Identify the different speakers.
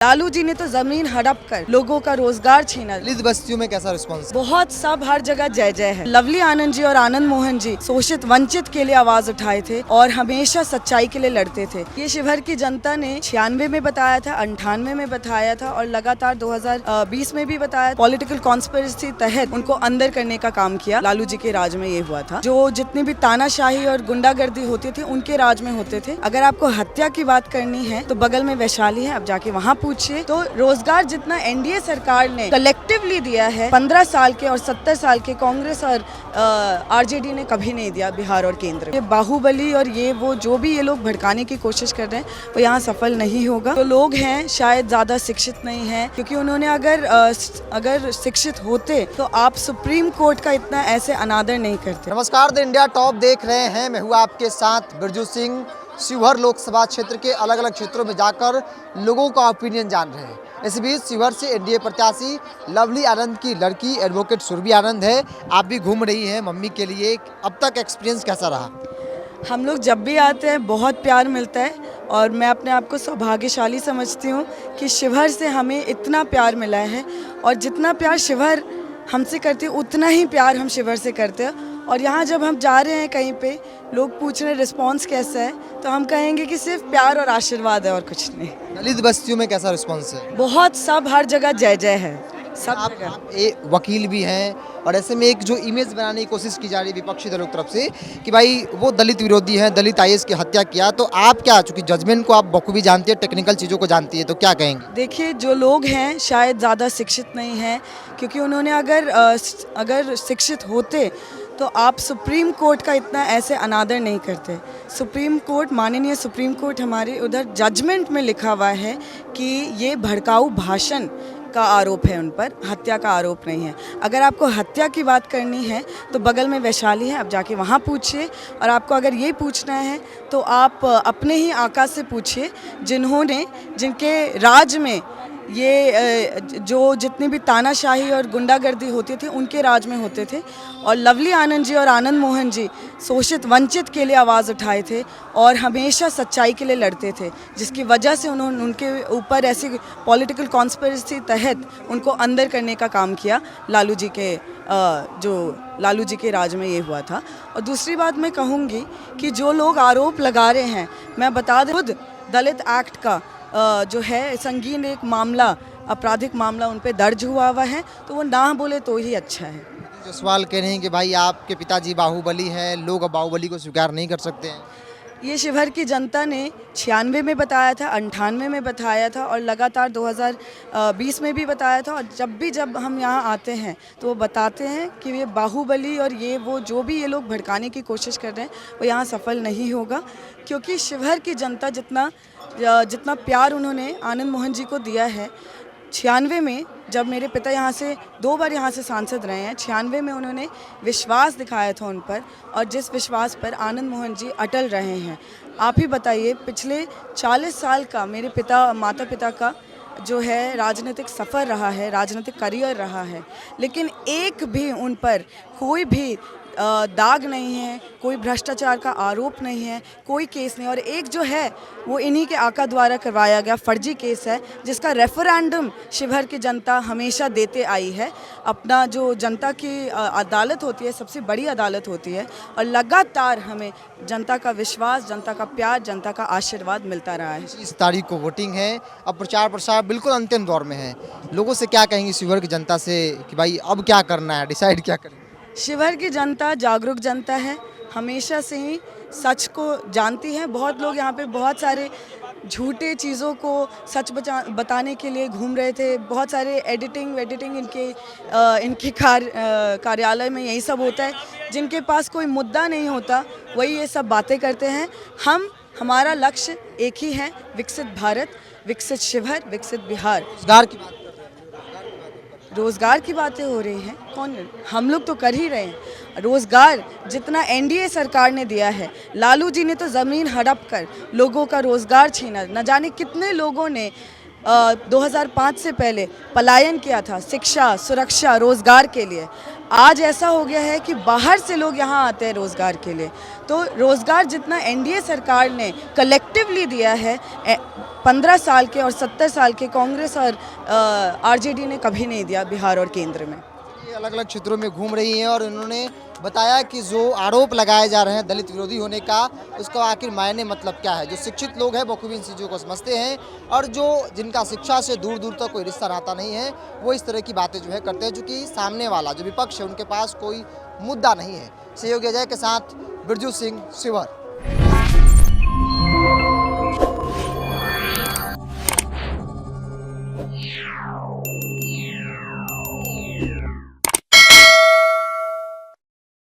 Speaker 1: लालू जी ने तो जमीन हड़प कर लोगों का रोजगार छीना।
Speaker 2: दलित बस्तियों में कैसा रिस्पॉन्स?
Speaker 1: बहुत सब हर जगह जय जय है। लवली आनंद जी और आनंद मोहन जी शोषित वंचित के लिए आवाज उठाए थे और हमेशा सच्चाई के लिए लड़ते थे। ये शिवहर की जनता ने 96 में बताया था, 98 में बताया था और लगातार 2020 में भी बताया। पॉलिटिकल कॉन्स्पिरेसी तहत उनको अंदर करने का काम किया। लालू जी के राज में ये हुआ था। जो जितनी भी तानाशाही और गुंडागर्दी होती थी उनके राज में होते थे। अगर आपको हत्या की बात करनी है तो बगल में वैशाली है, अब जाके वहाँ पूछिए। तो रोजगार जितना एनडीए सरकार ने कलेक्टिवली दिया है 15 साल के और 70 साल के कांग्रेस और आरजेडी ने कभी नहीं दिया बिहार और केंद्र। ये बाहुबली और ये वो जो भी ये लोग भड़काने की कोशिश कर रहे हैं वो यहाँ सफल नहीं होगा। तो लोग हैं शायद ज्यादा शिक्षित नहीं है, क्योंकि उन्होंने अगर शिक्षित होते तो आप सुप्रीम कोर्ट का इतना ऐसे अनादर नहीं करते।
Speaker 2: नमस्कार, द इंडिया टॉप देख रहे हैं। मैं हूँ आपके साथ बिरजू सिंह। शिवहर लोकसभा क्षेत्र के अलग अलग क्षेत्रों में जाकर लोगों का ओपिनियन जान रहे हैं। इस बीच शिवहर से एनडीए प्रत्याशी लवली आनंद की लड़की एडवोकेट सुरभि आनंद है। आप भी घूम रही हैं मम्मी के लिए। अब तक एक्सपीरियंस कैसा रहा?
Speaker 1: हम लोग जब भी आते हैं बहुत प्यार मिलता है और मैं अपने आप को सौभाग्यशाली समझती हूँ कि शिवहर से हमें इतना प्यार मिला है। और जितना प्यार शिवहर हमसे करती है उतना ही प्यार हम शिवहर से करते हैं। और यहाँ जब हम जा रहे हैं कहीं पे, लोग पूछ रहे हैं रिस्पॉन्स कैसा है, तो हम कहेंगे कि सिर्फ प्यार और आशीर्वाद है और कुछ नहीं।
Speaker 2: दलित बस्तियों में कैसा रिस्पॉन्स है?
Speaker 1: बहुत सब हर जगह जय जय है, सब जगह।
Speaker 2: आप एक वकील भी हैं और ऐसे में एक जो इमेज बनाने की कोशिश की जा रही है विपक्षी दलों की तरफ से कि भाई वो दलित विरोधी हैं, दलित आईएएस की हत्या किया, तो आप क्या, चूंकि जजमेंट को आप बखूबी जानती है, टेक्निकल चीज़ों को जानती है, तो क्या कहेंगे?
Speaker 1: देखिए, जो लोग हैं शायद ज़्यादा शिक्षित नहीं हैं, क्योंकि उन्होंने अगर शिक्षित होते तो आप सुप्रीम कोर्ट का इतना ऐसे अनादर नहीं करते। सुप्रीम कोर्ट, माननीय सुप्रीम कोर्ट हमारे उधर जजमेंट में लिखा हुआ है कि ये भड़काऊ भाषण का आरोप है उन पर, हत्या का आरोप नहीं है। अगर आपको हत्या की बात करनी है तो बगल में वैशाली है, अब जाके वहाँ पूछिए। और आपको अगर ये पूछना है तो आप अपने ही आका से पूछिए, जिनके राज में ये जो जितनी भी तानाशाही और गुंडागर्दी होती थी उनके राज में होते थे। और लवली आनंद जी और आनंद मोहन जी शोषित वंचित के लिए आवाज़ उठाए थे और हमेशा सच्चाई के लिए लड़ते थे, जिसकी वजह से उन्होंने उनके ऊपर ऐसी पॉलिटिकल कॉन्स्पिरेसी तहत उनको अंदर करने का काम किया। लालू जी के राज में ये हुआ था। और दूसरी बात मैं कहूँगी कि जो लोग आरोप लगा रहे हैं, मैं बता दूँ, खुद दलित एक्ट का जो है संगीन एक मामला, आपराधिक मामला उन पे दर्ज हुआ है, तो वो ना बोले तो ही अच्छा है।
Speaker 2: जो सवाल कह रहे हैं कि भाई आपके पिताजी बाहुबली हैं, लोग अब बाहुबली को स्वीकार नहीं कर सकते हैं।
Speaker 1: ये शिवहर की जनता ने 96 में बताया था, 98 में बताया था और लगातार 2020 में भी बताया था। और जब हम यहाँ आते हैं तो वो बताते हैं कि ये बाहुबली और ये वो जो भी ये लोग भड़काने की कोशिश कर रहे हैं वो यहाँ सफल नहीं होगा, क्योंकि शिवहर की जनता जितना प्यार उन्होंने आनंद मोहन जी को दिया है। 96 में जब मेरे पिता यहाँ से 2 बार यहाँ से सांसद रहे हैं, 96 में उन्होंने विश्वास दिखाया था उन पर, और जिस विश्वास पर आनंद मोहन जी अटल रहे हैं। आप ही बताइए, पिछले 40 साल का मेरे माता पिता का जो है राजनीतिक सफ़र रहा है, राजनीतिक करियर रहा है, लेकिन एक भी उन पर कोई भी दाग नहीं है, कोई भ्रष्टाचार का आरोप नहीं है, कोई केस नहीं। और एक जो है वो इन्हीं के आका द्वारा करवाया गया फर्जी केस है, जिसका रेफरेंडम शिवहर की जनता हमेशा देते आई है। अपना जो जनता की अदालत होती है, सबसे बड़ी अदालत होती है, और लगातार हमें जनता का विश्वास, जनता का प्यार, जनता का आशीर्वाद मिलता रहा है।
Speaker 2: 20 तारीख को वोटिंग है, अब प्रचार प्रसार बिल्कुल अंतिम दौर में है। लोगों से क्या कहेंगे शिवहर की जनता से कि भाई अब क्या करना है, डिसाइड क्या करें?
Speaker 1: शिवहर की जनता जागरूक जनता है, हमेशा से ही सच को जानती है। बहुत लोग यहाँ पे बहुत सारे झूठे चीज़ों को सच बताने के लिए घूम रहे थे। बहुत सारे एडिटिंग इनके कार्यालय में यही सब होता है। जिनके पास कोई मुद्दा नहीं होता वही ये सब बातें करते हैं। हमारा लक्ष्य एक ही है, विकसित भारत, विकसित शिवहर, विकसित बिहार। रोज़गार की बातें हो रही हैं, कौन, हम लोग तो कर ही रहे हैं। रोज़गार जितना एनडीए सरकार ने दिया है, लालू जी ने तो ज़मीन हड़प कर लोगों का रोज़गार छीना। न जाने कितने लोगों ने 2005 से पहले पलायन किया था शिक्षा, सुरक्षा, रोज़गार के लिए। आज ऐसा हो गया है कि बाहर से लोग यहाँ आते हैं रोज़गार के लिए। तो रोज़गार जितना एनडीए सरकार ने कलेक्टिवली दिया है 15 साल के और 70 साल के कांग्रेस और आरजेडी ने कभी नहीं दिया बिहार और केंद्र में।
Speaker 2: ये अलग अलग क्षेत्रों में घूम रही हैं और इन्होंने बताया कि जो आरोप लगाए जा रहे हैं दलित विरोधी होने का, उसका आखिर मायने मतलब क्या है। जो शिक्षित लोग हैं बखूबी इन चीज़ों को समझते हैं और जो जिनका शिक्षा से दूर दूर तक कोई रिश्ता नाता नहीं है, वो इस तरह की बातें जो है करते हैं, चूँकि सामने वाला जो विपक्ष है उनके पास कोई मुद्दा नहीं है। सहयोगी अजय के साथ बिरजू सिंह, शिवहर।